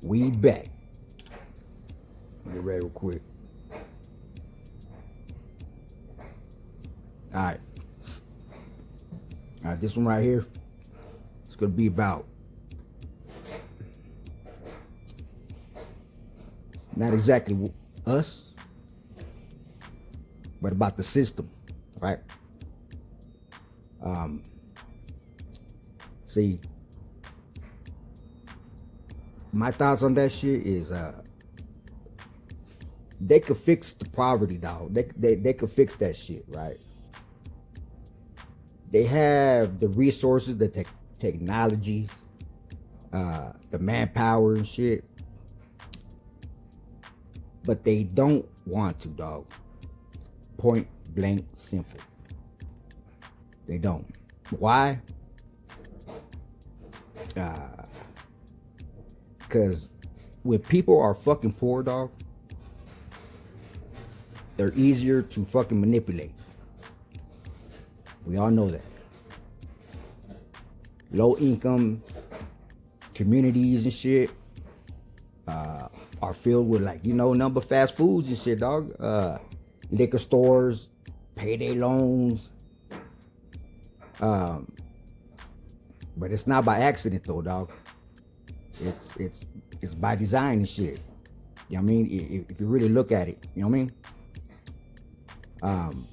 We back. Get ready real quick. Alright. Alright, this one right here. It's gonna be about not exactly us, but about the system, right? See, my thoughts on that shit is they could fix the poverty, dog. They could fix that shit, right? They have the resources, the technologies, the manpower and shit, but they don't want to, dog. Point blank simple. They don't. Why? Because when people are fucking poor, dog, they're easier to fucking manipulate. We all know that. Low income communities and shit are filled with, like, number fast foods and shit, dog. Liquor stores, payday loans. But it's not by accident though, dog. It's by design and shit. You know what I mean? If you really look at it, you know what I mean?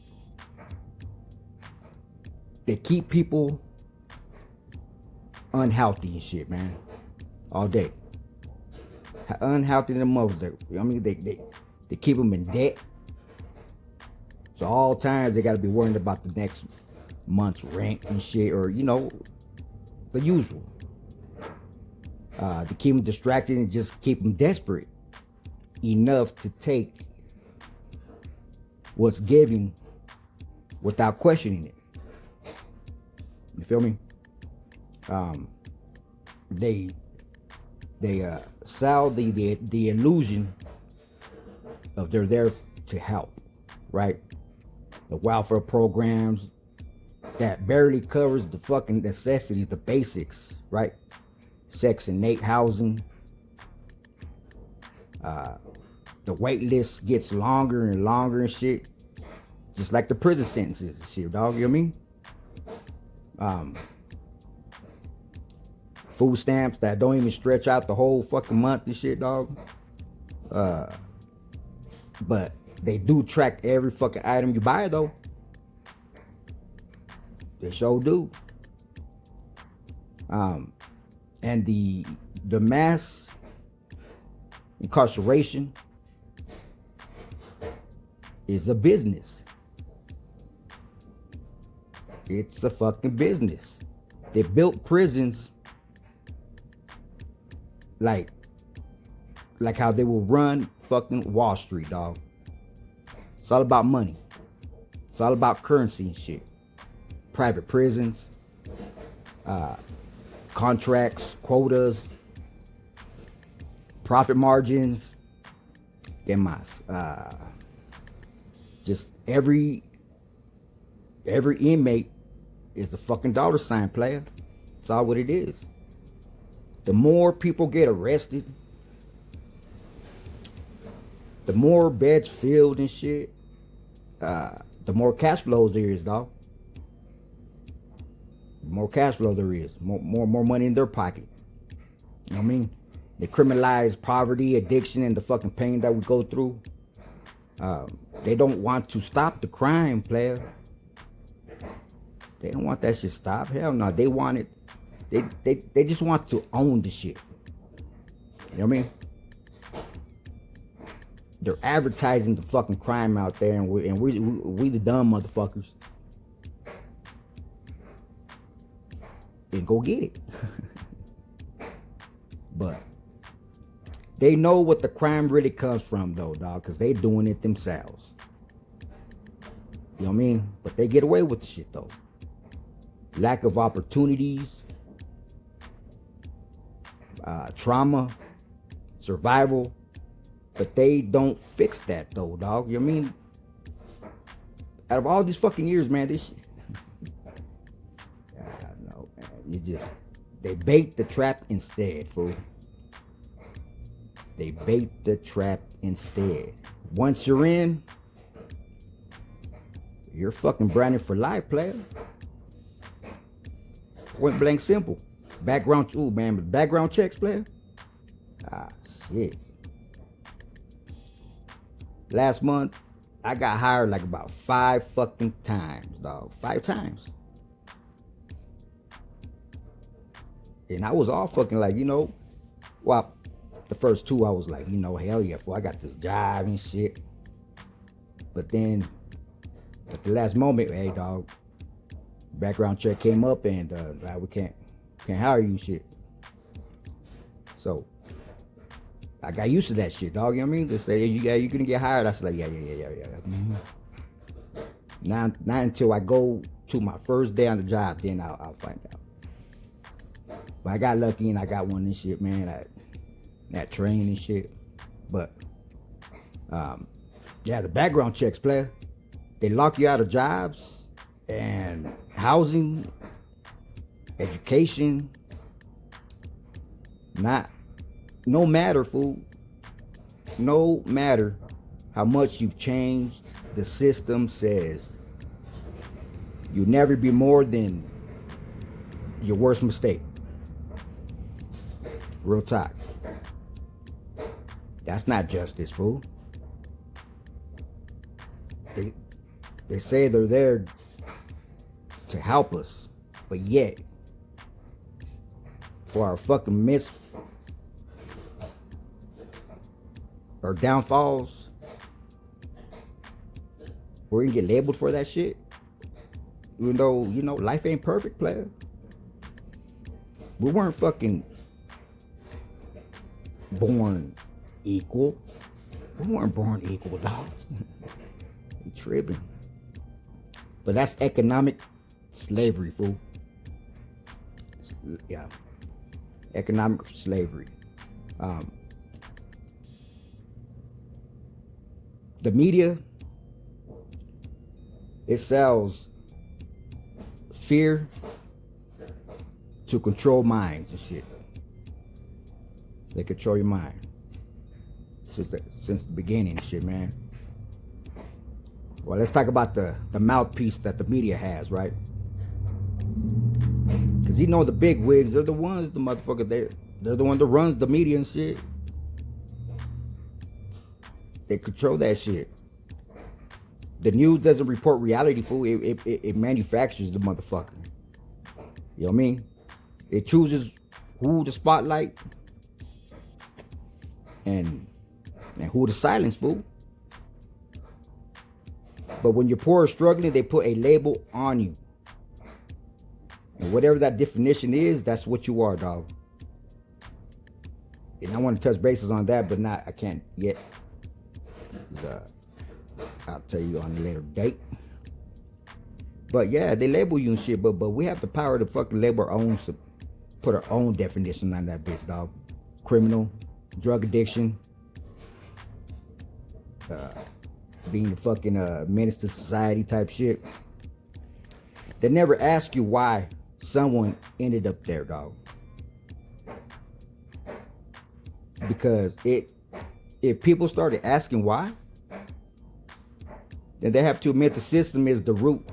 They keep people unhealthy and shit, man, all day. Unhealthy than mother. You know what I mean? They keep them in debt. So all times they got to be worried about the next month's rent and shit, or the usual. To keep them distracted and just keep them desperate enough to take what's given without questioning it. You feel me? They sell the illusion of they're there to help, right? The welfare programs that barely covers the fucking necessities, the basics, right? Section 8 housing. The wait list gets longer and longer and shit. Just like the prison sentences and shit, dog, you know what I mean? Food stamps that don't even stretch out the whole fucking month and shit, dog. But they do track every fucking item you buy, though. They sure do. And the mass incarceration is a business. It's a fucking business. They built prisons like how they will run fucking Wall Street, dog. It's all about money. It's all about currency and shit. Private prisons, contracts, quotas, profit margins. ¿Qué más? Just every inmate is a fucking dollar sign, player. That's all what it is. The more people get arrested, the more beds filled and shit, the more cash flows there is, dog. The more cash flow there is, more money in their pocket. You know what I mean? They criminalize poverty, addiction, and the fucking pain that we go through. They don't want to stop the crime, player. They don't want that shit stopped. Hell no, they want it. They just want to own the shit. You know what I mean? They're advertising the fucking crime out there, and we the dumb motherfuckers. Then go get it. But they know what the crime really comes from, though, dog, because they doing it themselves. You know what I mean? But they get away with the shit, though. Lack of opportunities, trauma, survival. But they don't fix that, though, dog. You know what I mean? Out of all these fucking years, man, this shit. I know, man. They bait the trap instead, fool. They bait the trap instead. Once you're in, you're fucking branded for life, player. Point blank simple. Background, ooh man, but background checks, player. Ah, shit. Last month, I got hired like about 5 fucking times, dog. 5 times. And I was all fucking like, well, the first 2 I was like, hell yeah, fool, I got this job and shit. But then, at the last moment, hey, dog, background check came up and like, we can't hire you and shit. So, I got used to that shit, dog. You know what I mean? They say, you gonna get hired. I said, like, yeah. Mm-hmm. Not until I go to my first day on the job, then I'll find out. But I got lucky and I got one and shit, man. That train and shit. But, yeah, the background checks, player. They lock you out of jobs and housing, education. No matter, fool. No matter how much you've changed, the system says you'll never be more than your worst mistake. Real talk. That's not justice, fool. They say they're there to help us, but yet, for our fucking or downfalls, we're gonna get labeled for that shit. Even though, life ain't perfect, player. We weren't fucking born equal. We weren't born equal, dog. You tripping. But that's economic slavery, fool. Yeah. Economic slavery. The media, it sells fear to control minds and shit. They control your mind since the beginning and shit, man. Well, let's talk about the mouthpiece that the media has, right? Because the big wigs, they're the ones, the motherfucker, they're the one that runs the media and shit. They control that shit. The news doesn't report reality, fool. It manufactures the motherfucker. You know what I mean? It chooses who to spotlight and who to silence, fool. But when you're poor or struggling, they put a label on you. And whatever that definition is, that's what you are, dog. And I want to touch bases on that, but I can't yet. I'll tell you on a later date. But yeah, they label you and shit, but we have the power to fucking label our own, put our own definition on that bitch, dog. Criminal, drug addiction, being the fucking menace to society type shit. They never ask you why someone ended up there, dog. Because if people started asking why, then they have to admit the system is the root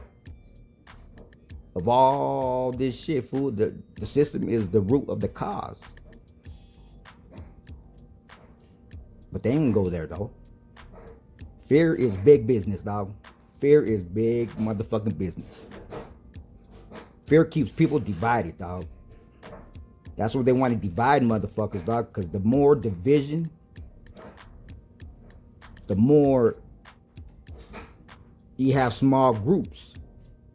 of all this shit, fool. The system is the root of the cause. But they ain't go there, though. Fear is big business, dog. Fear is big motherfucking business. Fear keeps people divided, dog. That's what they want to divide motherfuckers, dog. Because the more division, the more you have small groups.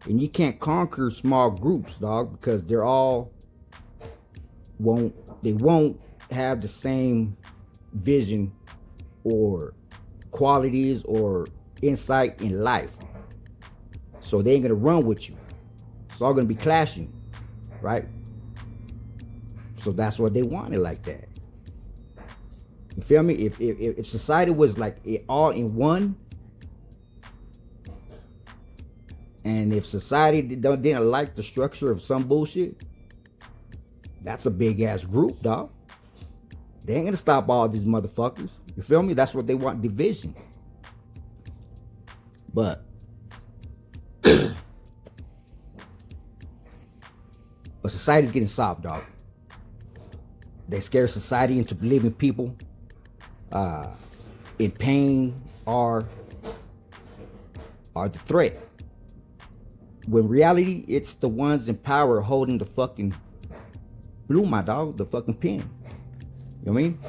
And you can't conquer small groups, dog, because they won't have the same vision or qualities or insight in life. So they ain't gonna run with you. It's all gonna be clashing, right? So that's what they wanted like that. You feel me? If society was like all in one, and if society didn't like the structure of some bullshit, that's a big ass group, dog. They ain't gonna stop all these motherfuckers. You feel me? That's what they want, division. But society's getting soft, dog. They scare society into believing people in pain are the threat. When reality, it's the ones in power holding the fucking blue, my dog, the fucking pen. You know what I mean?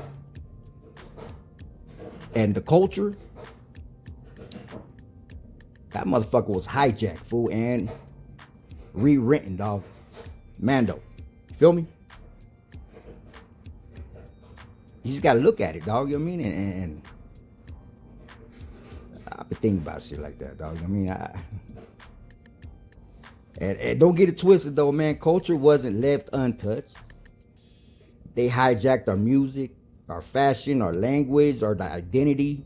And the culture, that motherfucker was hijacked, fool, and rewritten, dog. Mando. Feel me? You just gotta look at it, dog. You know what I mean? And I've been thinking about shit like that, dog. I mean, and don't get it twisted, though, man. Culture wasn't left untouched. They hijacked our music, our fashion, our language, our identity.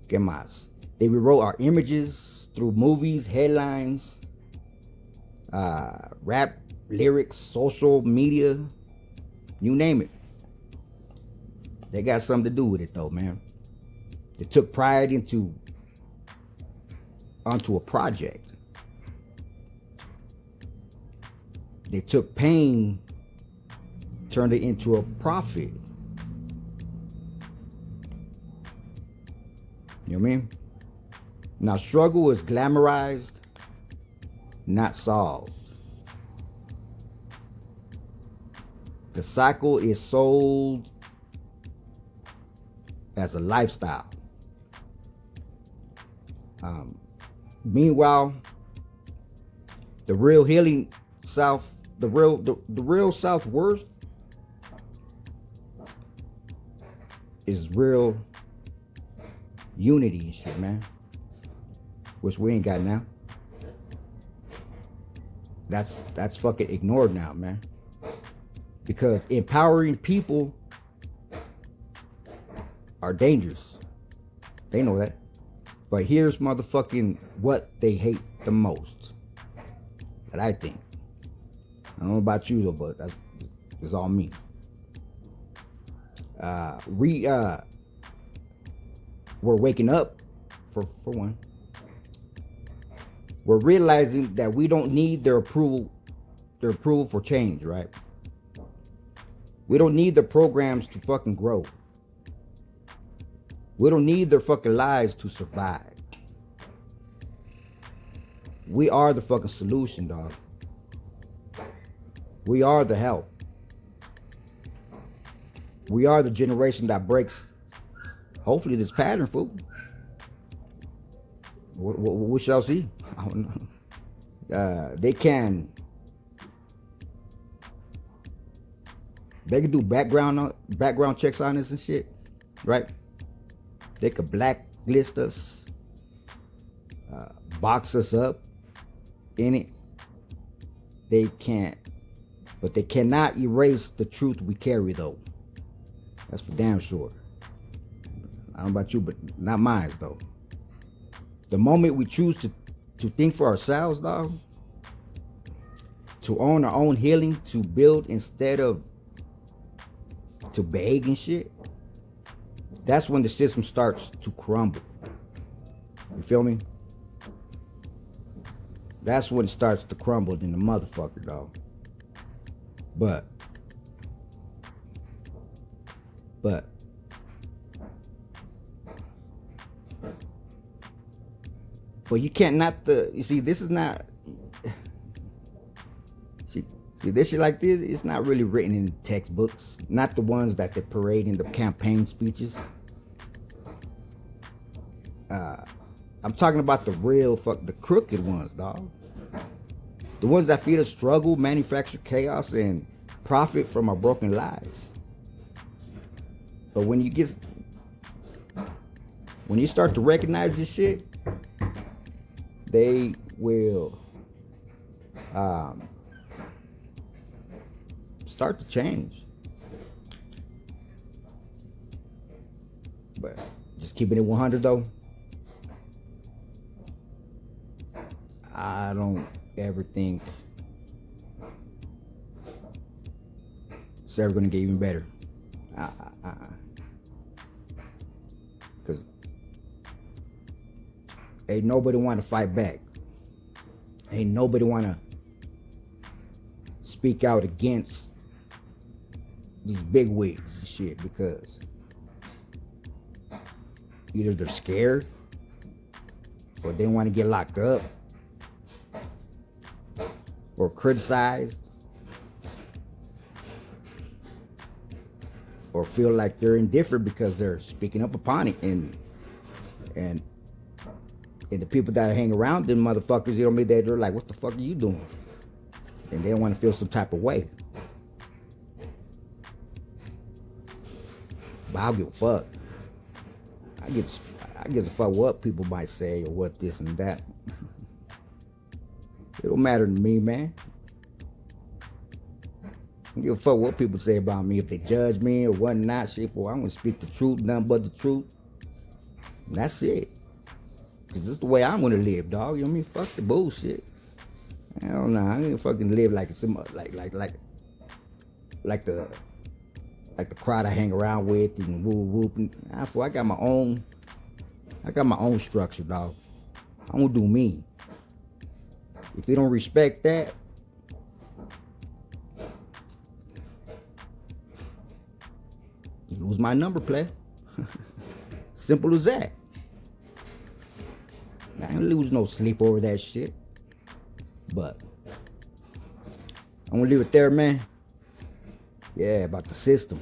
¿Qué más? They rewrote our images through movies, headlines, rap, lyrics, social media, you name it. They got something to do with it, though, man. They took pride onto a project. They took pain, turned it into a profit. You know what I mean? Now, struggle is glamorized, not solved. The cycle is sold as a lifestyle. Meanwhile, the real healing South, the real self-worth is real unity and shit, man. Which we ain't got now. That's fucking ignored now, man. Because empowering people are dangerous. They know that. But here's motherfucking what they hate the most. That I think. I don't know about you though, but that's all me. We're waking up for one. We're realizing that we don't need their approval for change, right? We don't need their programs to fucking grow. We don't need their fucking lies to survive. We are the fucking solution, dog. We are the help. We are the generation that breaks, hopefully, this pattern, fool. We shall see. I don't know. They can do background checks on us and shit, right? They could blacklist us, box us up in it. They can't, but they cannot erase the truth we carry, though. That's for damn sure. I don't know about you, but not mine, though. The moment we choose to think for ourselves, dog, to own our own healing, to build instead of to beg and shit, that's when the system starts to crumble. You feel me? That's when it starts to crumble in the motherfucker, dog. But you can't you see, this is not, see this shit like this, it's not really written in textbooks. Not the ones that they parade in the campaign speeches. I'm talking about the real the crooked ones, dog. The ones that feed us struggle, manufacture chaos, and profit from our broken lives. But when you start to recognize this shit, they will start to change. But just keeping it 100 though, I don't ever think it's ever gonna get even better. Cause ain't nobody want to fight back. Ain't nobody want to speak out against these big wigs and shit, because either they're scared or they want to get locked up or criticized or feel like they're indifferent because they're speaking up upon it, and the people that hang around them motherfuckers, you know what I mean, they're like, what the fuck are you doing? And they don't want to feel some type of way. But I don't give a fuck. I give a fuck what people might say or what this and that. It don't matter to me, man. I don't give a fuck what people say about me. If they judge me or whatnot, shit, boy, I'm gonna speak the truth, nothing but the truth. And that's it. Cause this is the way I'm gonna live, dog. You know what I mean? Fuck the bullshit. Hell nah, I ain't gonna fucking live like some like the crowd I hang around with and whoop. I got my own structure, dog. I'm gonna do me. If you don't respect that, you lose my number, play. Simple as that. I ain't lose no sleep over that shit. But I'm gonna leave it there, man. Yeah, about the system.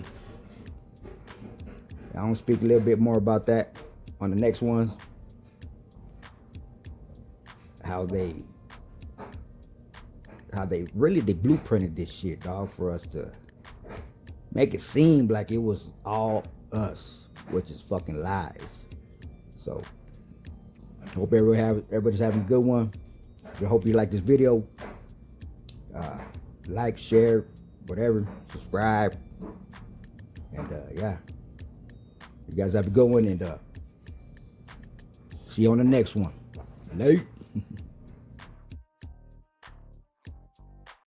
I'm gonna speak a little bit more about that on the next ones. How they really blueprinted this shit, dog, for us to make it seem like it was all us, which is fucking lies. So hope everybody's having a good one. I hope you like this video. Like, share, whatever, subscribe, and yeah, you guys have a good one, and see you on the next one. Late.